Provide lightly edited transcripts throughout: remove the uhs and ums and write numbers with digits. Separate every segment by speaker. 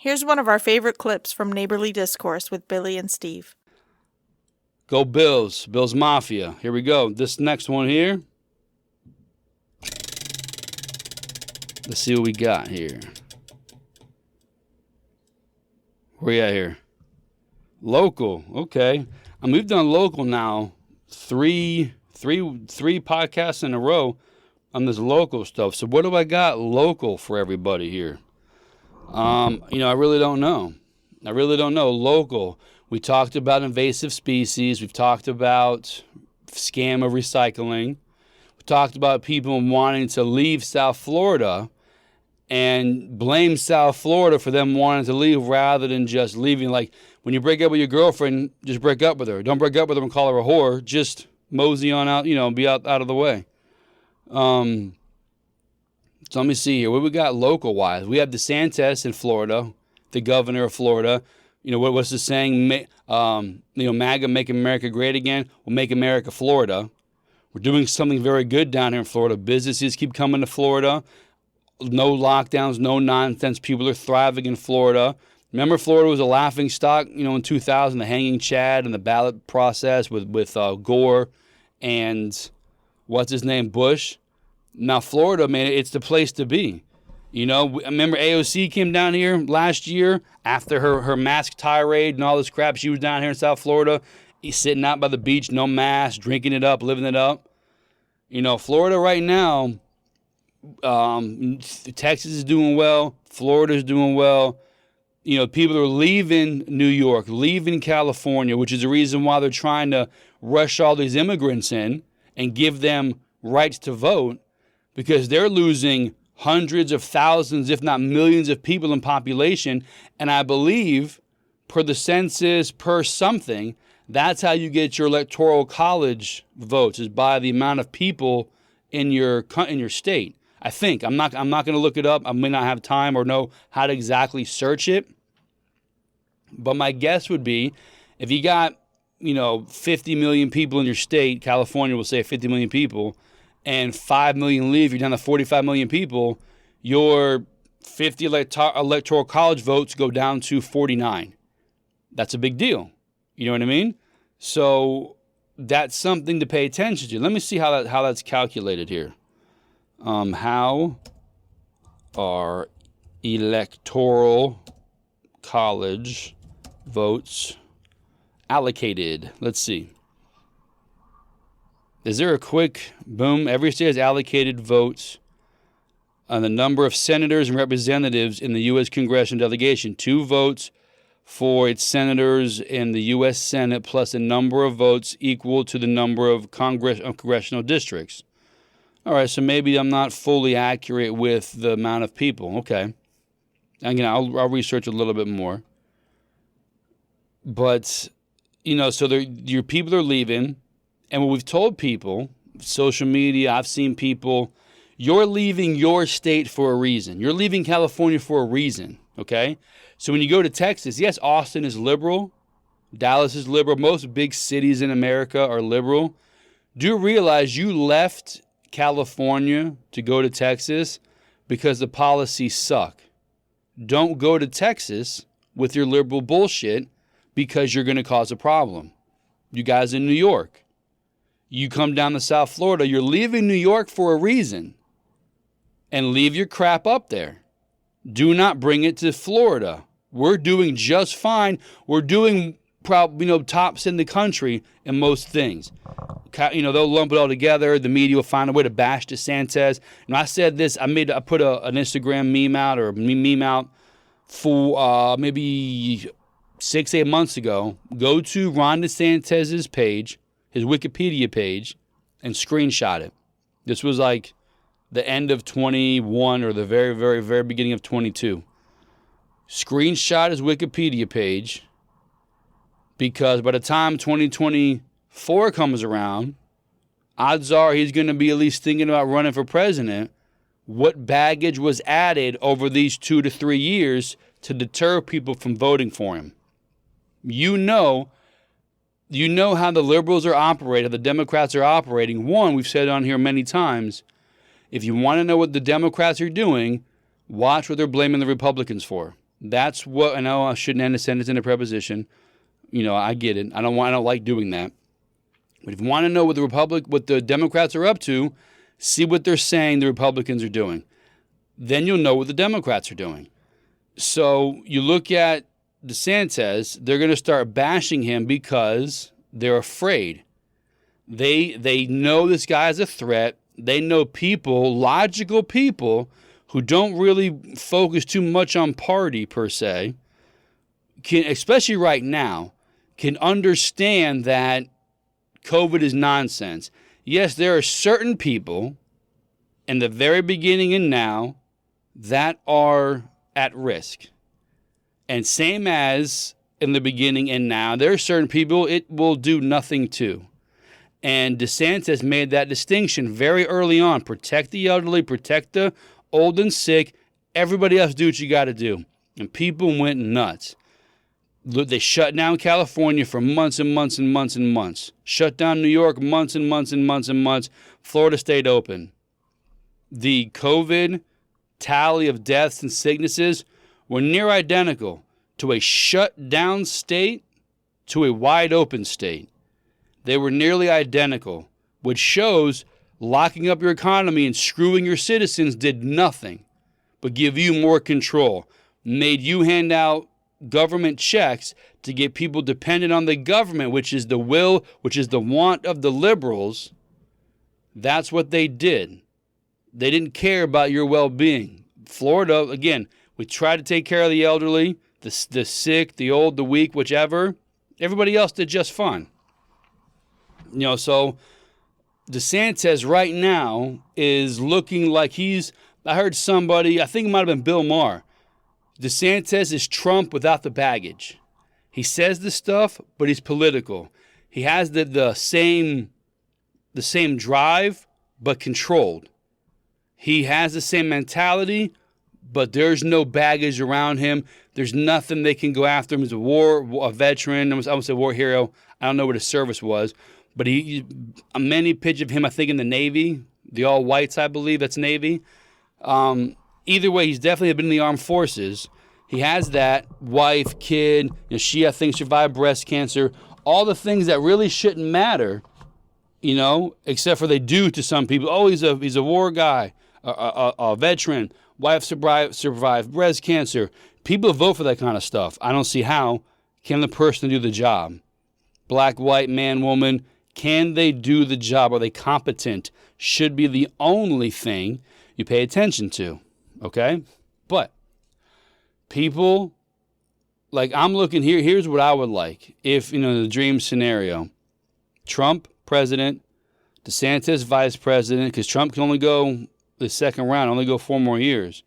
Speaker 1: Here's one of our favorite clips from Neighborly Discourse with Billy and Steve.
Speaker 2: Go Bills. Bills Mafia. Here we go. This next one here. Let's see what we got here. Where you at here? Local. Okay. We've done local now. Three podcasts in a row on this local stuff. So what do I got local for everybody here? I really don't know. Local. We talked about invasive species. We've talked about scam of recycling. We talked about people wanting to leave South Florida and blame South Florida for them wanting to leave rather than just leaving. Like when you break up with your girlfriend, just break up with her. Don't break up with her and call her a whore. Just mosey on out, be out of the way. So let me see here. What we got local-wise? We have DeSantis in Florida, the governor of Florida. What's the saying? MAGA, make America great again. We'll make America Florida. We're doing something very good down here in Florida. Businesses keep coming to Florida. No lockdowns, no nonsense. People are thriving in Florida. Remember, Florida was a laughing stock, in 2000, the hanging Chad and the ballot process with Gore and what's his name, Bush. Now, Florida, man, it's the place to be. Remember AOC came down here last year after her mask tirade and all this crap. She was down here in South Florida, sitting out by the beach, no mask, drinking it up, living it up. Florida right now, Texas is doing well. Florida is doing well. People are leaving New York, leaving California, which is the reason why they're trying to rush all these immigrants in and give them rights to vote, because they're losing hundreds of thousands, if not millions of people in population. And I believe per the census, per something, that's how you get your electoral college votes, is by the amount of people in your state. I think. I'm not going to look it up. I may not have time or know how to exactly search it. But my guess would be if you got, 50 million people in your state, California will say 50 million people, and 5 million leave, you're down to 45 million people, your 50 electoral college votes go down to 49. That's a big deal. You know what I mean? So that's something to pay attention to. Let me see how that's calculated here. How are electoral college votes allocated? Let's see. Is there a quick boom? Every state has allocated votes on the number of senators and representatives in the U.S. congressional delegation. 2 votes for its senators in the U.S. Senate plus a number of votes equal to the number of congressional districts. All right, so maybe I'm not fully accurate with the amount of people. Okay. Again, I'll research a little bit more. But, so your people are leaving. And what we've told people, social media, I've seen people, you're leaving your state for a reason. You're leaving California for a reason, okay? So when you go to Texas, yes, Austin is liberal. Dallas is liberal. Most big cities in America are liberal. Do realize you left California to go to Texas because the policies suck. Don't go to Texas with your liberal bullshit because you're going to cause a problem. You guys in New York, you come down to South Florida, you're leaving New York for a reason, and leave your crap up there. Do not bring it to Florida. We're doing just fine. We're doing tops in the country in most things. They'll lump it all together. The media will find a way to bash DeSantis. And I said this, I put an Instagram meme out for maybe 6-8 months ago. Go to Ron DeSantis' page, his Wikipedia page, and screenshot it. This was like the end of 21 or the very, very, very beginning of 22. Screenshot his Wikipedia page, because by the time 2024 comes around, odds are he's going to be at least thinking about running for president. What baggage was added over these 2 to 3 years to deter people from voting for him? You know how the liberals are operating, the Democrats are operating. One, we've said on here many times, if you want to know what the Democrats are doing, watch what they're blaming the Republicans for. That's what, I know I shouldn't end a sentence in a preposition. I get it. I don't like doing that. But if you want to know what the Democrats are up to, see what they're saying the Republicans are doing. Then you'll know what the Democrats are doing. So you look at DeSantis, they're going to start bashing him because they're afraid. They know this guy is a threat. They know people, logical people, who don't really focus too much on party per se, can, especially right now, can understand that COVID is nonsense. Yes, there are certain people in the very beginning and now that are at risk. And same as in the beginning and now, there are certain people it will do nothing to. And DeSantis made that distinction very early on. Protect the elderly, protect the old and sick. Everybody else do what you got to do. And people went nuts. They shut down California for months and months and months and months. Shut down New York months and months and months and months. Florida stayed open. The COVID tally of deaths and sicknesses were near identical to a shut down state to a wide open state. They were nearly identical, which shows locking up your economy and screwing your citizens did nothing but give you more control. Made you hand out government checks to get people dependent on the government, which is the will, which is the want of the liberals. That's what they did. They didn't care about your well-being. Florida, again, we tried to take care of the elderly, the sick, the old, the weak, whichever. Everybody else did just fine. So DeSantis right now is looking like I heard somebody, I think it might have been Bill Maher. DeSantis is Trump without the baggage. He says the stuff, but he's political. He has the same drive, but controlled. He has the same mentality, but there's no baggage around him. There's nothing they can go after him. He's a veteran. I would say war hero. I don't know what his service was, but a many pitch of him, I think, in the Navy, the all whites, I believe, that's Navy. Either way, he's definitely been in the armed forces. He has that wife, kid. She, I think, survived breast cancer. All the things that really shouldn't matter, except for they do to some people. Oh, he's a war guy, a veteran. Wife survived breast cancer. People vote for that kind of stuff. I don't see how. Can the person do the job? Black, white, man, woman. Can they do the job? Are they competent? Should be the only thing you pay attention to. Okay? But people, like I'm looking here, here's what I would like. If, the dream scenario, Trump, president, DeSantis, vice president, because Trump can only go the second round, only go 4 more years.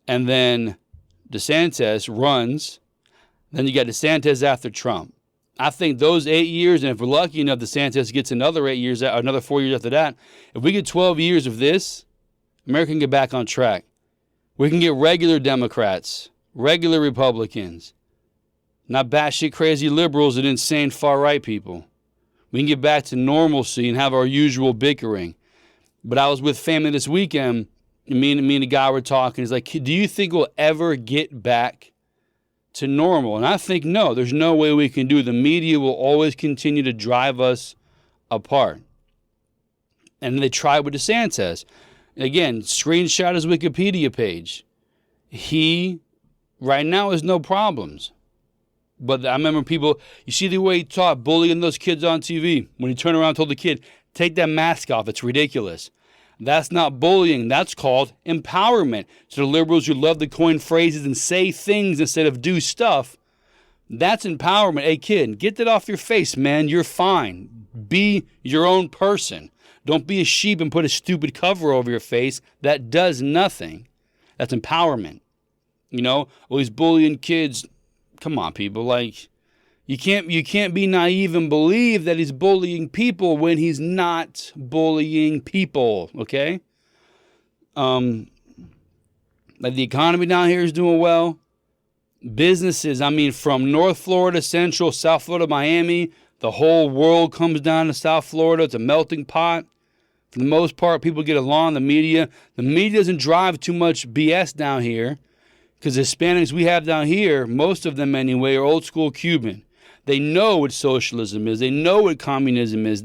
Speaker 2: And then DeSantis runs. Then you got DeSantis after Trump. I think those 8 years, and if we're lucky enough, DeSantis gets another 8 years, another 4 years after that. If we get 12 years of this, America can get back on track. We can get regular Democrats, regular Republicans, not batshit crazy liberals and insane far-right people. We can get back to normalcy and have our usual bickering. But I was with family this weekend, and me and a guy were talking. He's like, do you think we'll ever get back to normal? And I think no, there's no way we can do it. The media will always continue to drive us apart. And they tried with DeSantis. Again, screenshot his Wikipedia page. He, right now, has no problems. But I remember people, you see the way he taught bullying those kids on TV. When he turned around and told the kid, take that mask off, it's ridiculous. That's not bullying. That's called empowerment. So the liberals who love to coin phrases and say things instead of do stuff, that's empowerment. Hey, kid, get that off your face, man. You're fine. Be your own person. Don't be a sheep and put a stupid cover over your face. That does nothing. That's empowerment. Well, he's bullying kids. Come on, people. Like, you can't be naive and believe that he's bullying people when he's not bullying people, okay? Like the economy down here is doing well. Businesses, from North Florida, Central, South Florida, Miami, the whole world comes down to South Florida. It's a melting pot. For the most part, people get along. The media doesn't drive too much BS down here Because Hispanics we have down here, most of them anyway, are old school Cuban. They know what socialism is. They know what communism is.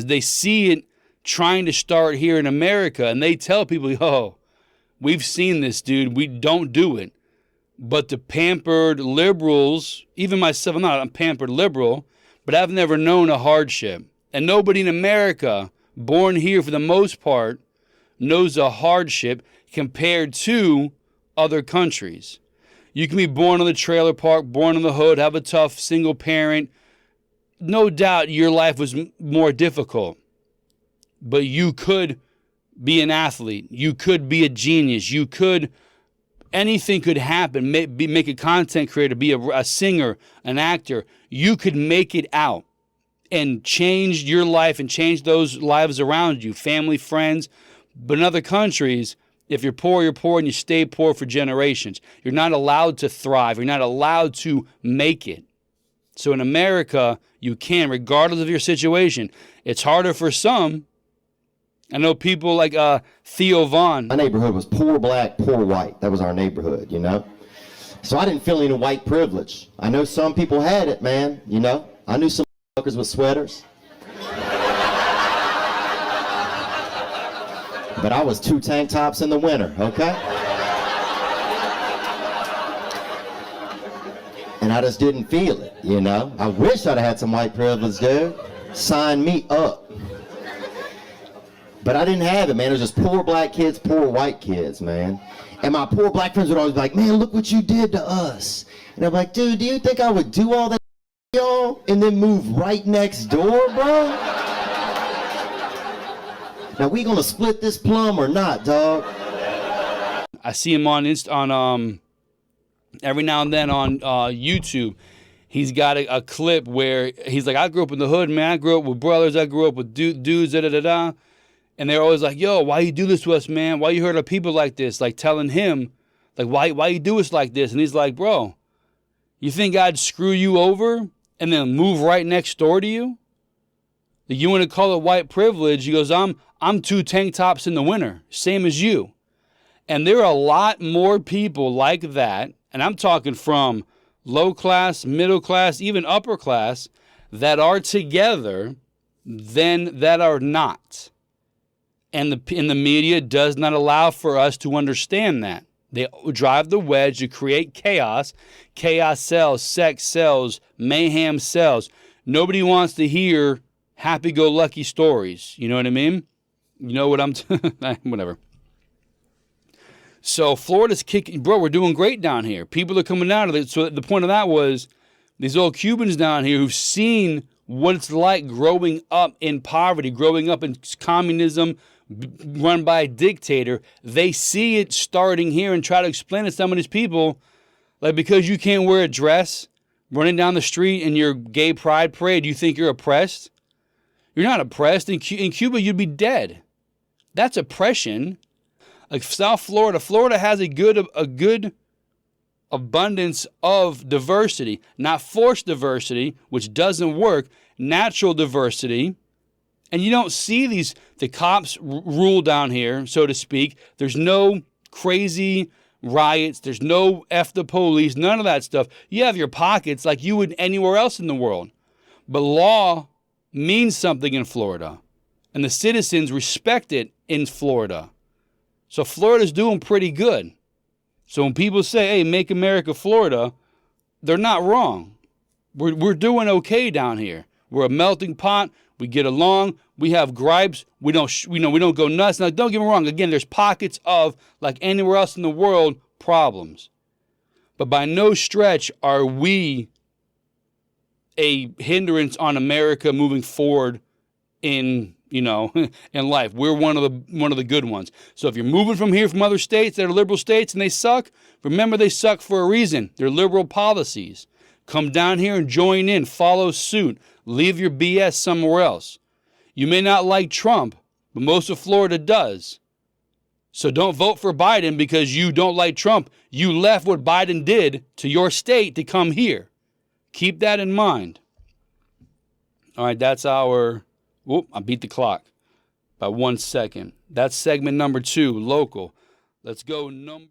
Speaker 2: They see it trying to start here in America, and they tell people, "Oh, we've seen this, dude. We don't do it." But the pampered liberals, even myself, I'm not a pampered liberal, but I've never known a hardship. And nobody in America, born here for the most part, knows a hardship compared to other countries. You can be born on the trailer park, born in the hood, have a tough single parent. No doubt your life was more difficult. But you could be an athlete. You could be a genius. Anything could happen. Make a content creator, be a singer, an actor. You could make it out and change your life and change those lives around you, family, friends. But in other countries, if you're poor, and you stay poor for generations. You're not allowed to thrive. You're not allowed to make it. So in America, you can, regardless of your situation. It's harder for some. I know people like Theo Vaughn.
Speaker 3: My neighborhood was poor black, poor white. That was our neighborhood, you know? So I didn't feel any white privilege. I know some people had it, man, you know? I knew some fuckers with sweaters. But I was 2 tank tops in the winter, okay? And I just didn't feel it, you know? I wish I'd have had some white privilege, dude. Sign me up. But I didn't have it, man. It was just poor black kids, poor white kids, man. And my poor black friends would always be like, man, look what you did to us. And I'm like, dude, do you think I would do all that, y'all, and then move right next door, bro? Now, we gonna split this plum or not, dog?
Speaker 2: I see him on every now and then on YouTube. He's got a clip where he's like, I grew up in the hood, man. I grew up with brothers. I grew up with dudes, da-da-da-da. And they're always like, yo, why you do this to us, man? Why you hurt our people like this? Like telling him, like, why you do us like this? And he's like, bro, you think I'd screw you over and then move right next door to you? Like, you want to call it white privilege? He goes, I'm 2 tank tops in the winter, same as you. And there are a lot more people like that, and I'm talking from low class, middle class, even upper class, that are together than that are not. And the media does not allow for us to understand that. They drive the wedge to create chaos. Chaos sells, sex sells, mayhem sells. Nobody wants to hear happy-go-lucky stories. You know what I mean? You know what whatever. So Florida's kicking, bro, we're doing great down here. People are coming out of it. So the point of that was these old Cubans down here who've seen what it's like growing up in poverty, growing up in communism run by a dictator. They see it starting here and try to explain to some of these people, like, because you can't wear a dress running down the street in your gay pride parade, you think you're oppressed? You're not oppressed. In Cuba, you'd be dead. That's oppression. Like South Florida, Florida has a good abundance of diversity, not forced diversity, which doesn't work, natural diversity. And you don't see the cops rule down here, so to speak. There's no crazy riots. There's no F the police, none of that stuff. You have your pockets like you would anywhere else in the world. But law means something in Florida, and the citizens respect it in Florida. So Florida's doing pretty good. So when people say, hey, make America Florida, they're not wrong. We're doing okay down here. We're a melting pot. We get along. We have gripes. We don't go nuts. Now, don't get me wrong. Again, there's pockets of, like anywhere else in the world, problems. But by no stretch are we a hindrance on America moving forward in life. We're one of the good ones. So if you're moving from here from other states that are liberal states and they suck, remember they suck for a reason. They're liberal policies. Come down here and join in, follow suit, leave your BS somewhere else. You may not like Trump, but most of Florida does. So don't vote for Biden because you don't like Trump. You left what Biden did to your state to come here. Keep that in mind. All right, that's our... Whoop, I beat the clock by 1 second. That's segment number 2, local. Let's go number...